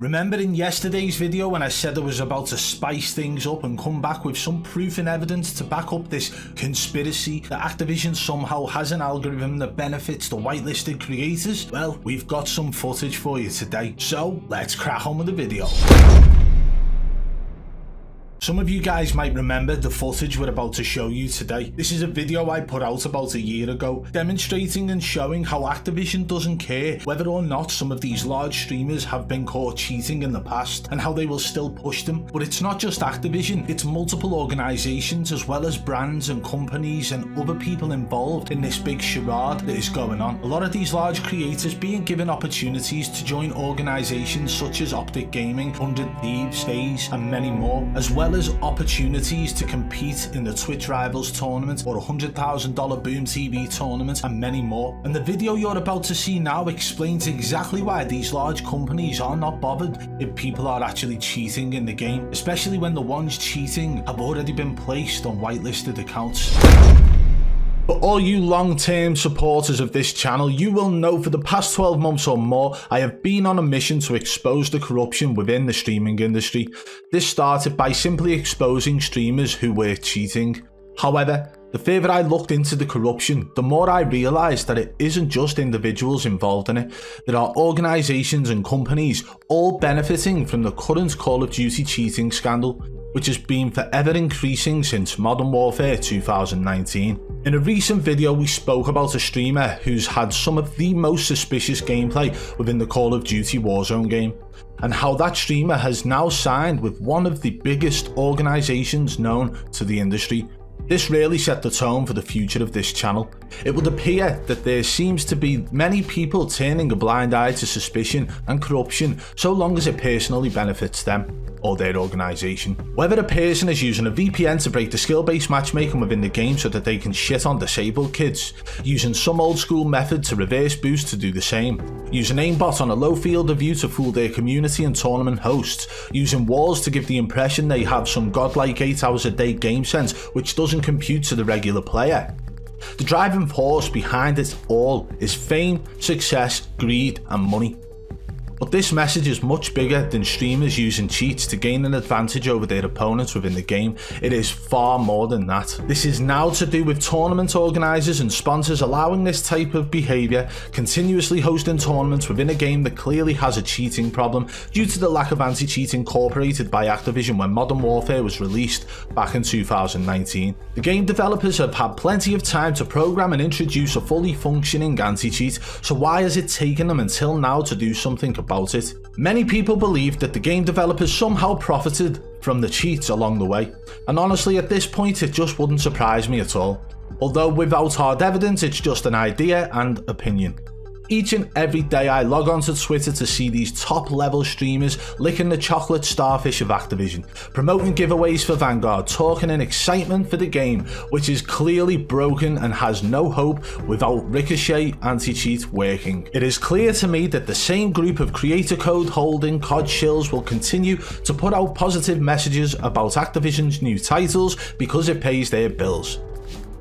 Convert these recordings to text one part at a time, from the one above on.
Remember in yesterday's video when I said I was about to spice things up and come back with some proof and evidence to back up this conspiracy that Activision somehow has an algorithm that benefits the whitelisted creators? Well, we've got some footage for you today, so let's crack on with the video. Some of you guys might remember the footage we're about to show you today. This is a video I put out about a year ago, demonstrating and showing how Activision doesn't care whether or not some of these large streamers have been caught cheating in the past, and how they will still push them. But it's not just Activision, it's multiple organisations as well as brands and companies and other people involved in this big charade that is going on. A lot of these large creators being given opportunities to join organisations such as Optic Gaming, 100 Thieves, FaZe and many more, as well as opportunities to compete in the Twitch Rivals tournament or $100,000 Boom TV tournament and many more. And the video you're about to see now explains exactly why these large companies are not bothered if people are actually cheating in the game, especially when the ones cheating have already been placed on whitelisted accounts. For all you long-term supporters of this channel, you will know for the past 12 months or more, I have been on a mission to expose the corruption within the streaming industry. This started by simply exposing streamers who were cheating. However, the further I looked into the corruption, the more I realised that it isn't just individuals involved in it. There are organisations and companies all benefiting from the current Call of Duty cheating scandal, which has been forever increasing since Modern Warfare 2019. In a recent video we spoke about a streamer who's had some of the most suspicious gameplay within the Call of Duty Warzone game, and how that streamer has now signed with one of the biggest organisations known to the industry. This really set the tone for the future of this channel. It would appear that there seems to be many people turning a blind eye to suspicion and corruption so long as it personally benefits them or their organisation. Whether a person is using a VPN to break the skill-based matchmaking within the game so that they can shit on disabled kids, using some old school method to reverse boost to do the same, using aimbot on a low field of view to fool their community and tournament hosts, using walls to give the impression they have some godlike 8 hours a day game sense which doesn't compute to the regular player. The driving force behind it all is fame, success, greed and money. But this message is much bigger than streamers using cheats to gain an advantage over their opponents within the game. It is far more than that. This is now to do with tournament organisers and sponsors allowing this type of behaviour, continuously hosting tournaments within a game that clearly has a cheating problem due to the lack of anti-cheat incorporated by Activision when Modern Warfare was released back in 2019. The game developers have had plenty of time to program and introduce a fully functioning anti-cheat, so why has it taken them until now to do something about it? Many people believe that the game developers somehow profited from the cheats along the way, and honestly at this point it just wouldn't surprise me at all. Although without hard evidence, it's just an idea and opinion. Each and every day I log onto Twitter to see these top level streamers licking the chocolate starfish of Activision, promoting giveaways for Vanguard, talking in excitement for the game, which is clearly broken and has no hope without Ricochet anti-cheat working. It is clear to me that the same group of creator code holding COD shills will continue to put out positive messages about Activision's new titles because it pays their bills.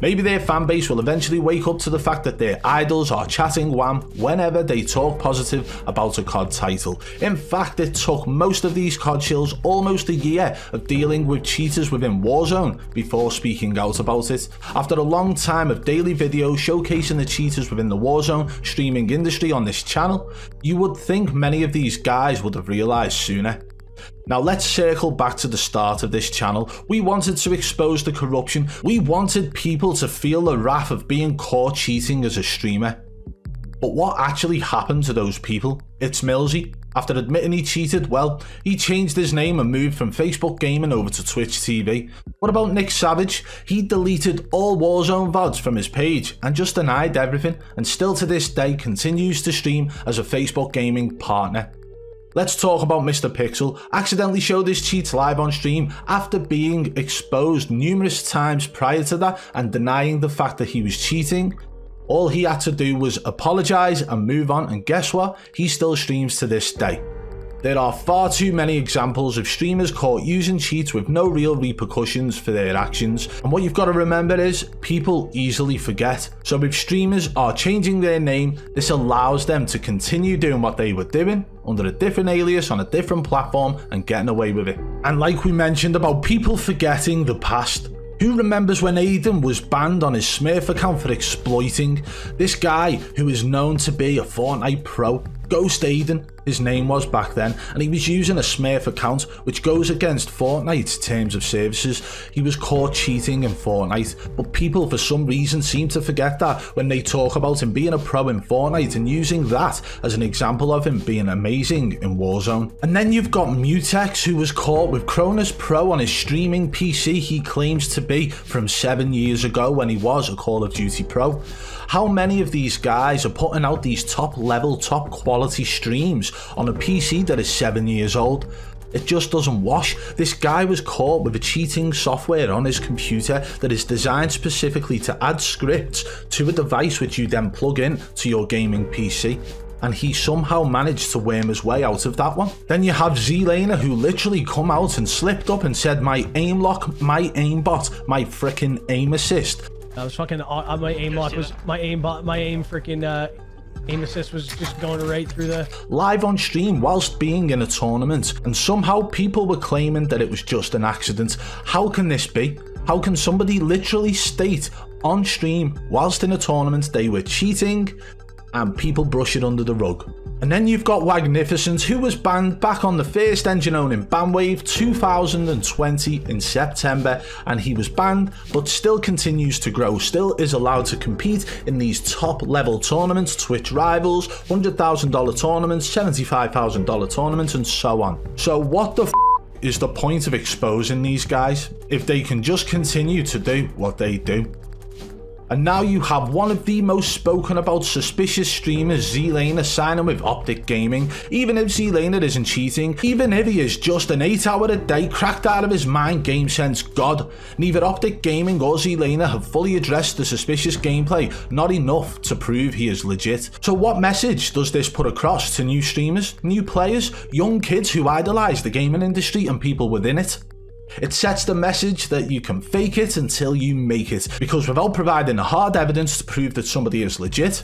Maybe their fanbase will eventually wake up to the fact that their idols are chatting wham whenever they talk positive about a COD title. In fact, it took most of these COD shills almost a year of dealing with cheaters within Warzone before speaking out about it. After a long time of daily videos showcasing the cheaters within the Warzone streaming industry on this channel, you would think many of these guys would have realised sooner. Now let's circle back to the start of this channel. We wanted to expose the corruption. We wanted people to feel the wrath of being caught cheating as a streamer. But what actually happened to those people? It's Millsy. After admitting he cheated, well, he changed his name and moved from Facebook Gaming over to Twitch TV. What about Nick Savage? He deleted all Warzone VODs from his page and just denied everything, and still to this day continues to stream as a Facebook Gaming partner. Let's talk about Mr. Pixel. Accidentally showed his cheats live on stream after being exposed numerous times prior to that and denying the fact that he was cheating. All he had to do was apologise and move on, and guess what? He still streams to this day. There are far too many examples of streamers caught using cheats with no real repercussions for their actions, and what you've got to remember is people easily forget. So if streamers are changing their name, this allows them to continue doing what they were doing under a different alias on a different platform and getting away with it. And like we mentioned about people forgetting the past, who remembers when Aiden was banned on his Smurf account for exploiting? This guy, who is known to be a Fortnite pro, Ghost Aiden, his name was back then, and he was using a Smurf account which goes against Fortnite's terms of services. He was caught cheating in Fortnite, but people for some reason seem to forget that when they talk about him being a pro in Fortnite and using that as an example of him being amazing in Warzone. And then you've got Mutex, who was caught with Cronus Pro on his streaming PC he claims to be from 7 years ago when he was a Call of Duty pro. How many of these guys are putting out these top level, top quality streams on a PC that is 7 years old? It just doesn't wash. This guy was caught with a cheating software on his computer that is designed specifically to add scripts to a device which you then plug in to your gaming PC. And he somehow managed to worm his way out of that one. Then you have Z-Laner, who literally come out and slipped up and said, my aim lock, my aimbot, my freaking aim assist. I was fucking, my aim lock was, my aim freaking, aim assist was just going right through the... Live on stream whilst being in a tournament, and somehow people were claiming that it was just an accident. How can this be? How can somebody literally state on stream whilst in a tournament they were cheating and people brush it under the rug? And then you've got Wagnificent, who was banned back on the first engine owning ban wave 2020 in September, and he was banned but still continues to grow, still is allowed to compete in these top level tournaments, Twitch Rivals, $100,000 tournaments, $75,000 tournaments, and so on. So what the is the point of exposing these guys if they can just continue to do what they do? And now you have one of the most spoken about suspicious streamers, Z-Laner, signing with Optic Gaming. Even if Z-Laner isn't cheating, even if he is just an 8-hour-a-day cracked out of his mind game sense god, neither Optic Gaming or Z-Laner have fully addressed the suspicious gameplay, not enough to prove he is legit. So what message does this put across to new streamers, new players, young kids who idolize the gaming industry and people within it? It sets the message that you can fake it until you make it, because without providing the hard evidence to prove that somebody is legit,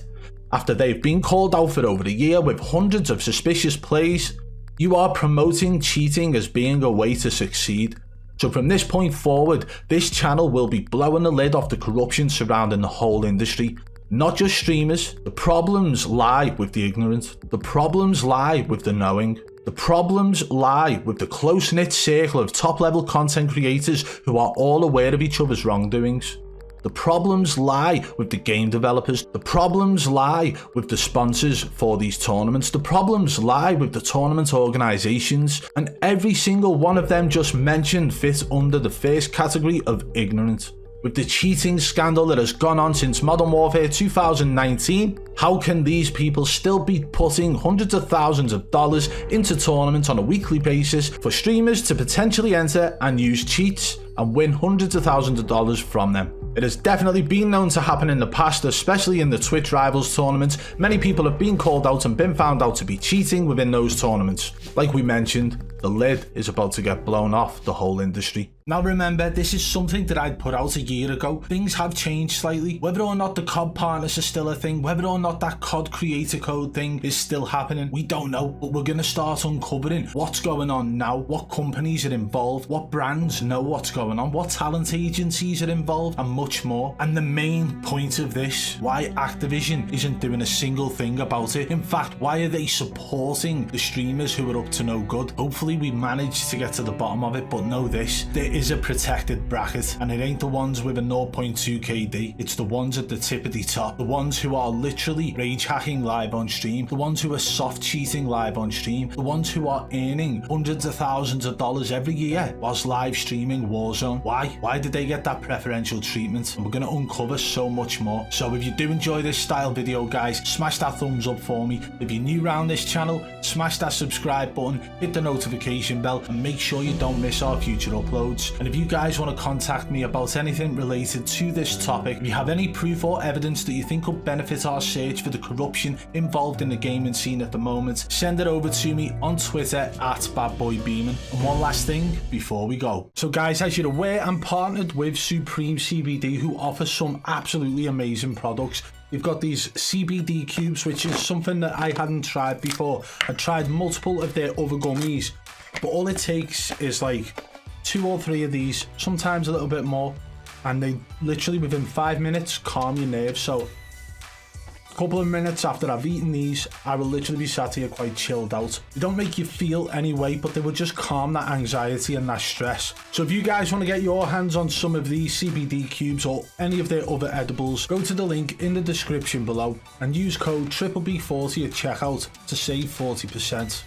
after they've been called out for over a year with hundreds of suspicious plays, you are promoting cheating as being a way to succeed. So from this point forward, this channel will be blowing the lid off the corruption surrounding the whole industry. Not just streamers. The problems lie with the ignorant. The problems lie with the knowing. The problems lie with the close-knit circle of top-level content creators who are all aware of each other's wrongdoings. The problems lie with the game developers. The problems lie with the sponsors for these tournaments. The problems lie with the tournament organizations. And every single one of them just mentioned fits under the first category of ignorant. With the cheating scandal that has gone on since Modern Warfare 2019, how can these people still be putting hundreds of thousands of dollars into tournaments on a weekly basis for streamers to potentially enter and use cheats and win hundreds of thousands of dollars from them? It has definitely been known to happen in the past, especially in the Twitch Rivals tournaments. Many people have been called out and been found out to be cheating within those tournaments. Like we mentioned, the lid is about to get blown off the whole industry. Now remember, this is something that I'd put out a year ago. Things have changed slightly. Whether or not the COD partners are still a thing, whether or not that COD creator code thing is still happening, we don't know. But we're going to start uncovering what's going on now, what companies are involved, what brands know what's going on, what talent agencies are involved, and much more. And the main point of this, why Activision isn't doing a single thing about it. In fact, why are they supporting the streamers who are up to no good? Hopefully we manage to get to the bottom of it, but know this, there is a protected bracket, and it ain't the ones with a 0.2 KD, it's the ones at the tip of the top, the ones who are literally rage hacking live on stream, the ones who are soft cheating live on stream, the ones who are earning hundreds of thousands of dollars every year whilst live streaming Warzone. Why did they get that preferential treatment? And we're going to uncover so much more. So if you do enjoy this style video, guys, smash that thumbs up for me. If you're new around this channel, smash that subscribe button, hit the notification notification bell and make sure you don't miss our future uploads. And if you guys want to contact me about anything related to this topic, if you have any proof or evidence that you think could benefit our search for the corruption involved in the gaming scene at the moment, send it over to me on Twitter at BadBoy Beaman. And one last thing before we go. So guys, as you're aware, I'm partnered with Supreme CBD, who offer some absolutely amazing products. You've got these CBD cubes, which is something that I hadn't tried before. I tried multiple of their other gummies, but all it takes is like 2 or 3 of these, sometimes a little bit more, and they literally within 5 minutes calm your nerves. So a couple of minutes after I've eaten these, I will literally be sat here quite chilled out. They don't make you feel any way, but they will just calm that anxiety and that stress. So if you guys want to get your hands on some of these CBD cubes or any of their other edibles, go to the link in the description below and use code BBB40 at checkout to save 40%.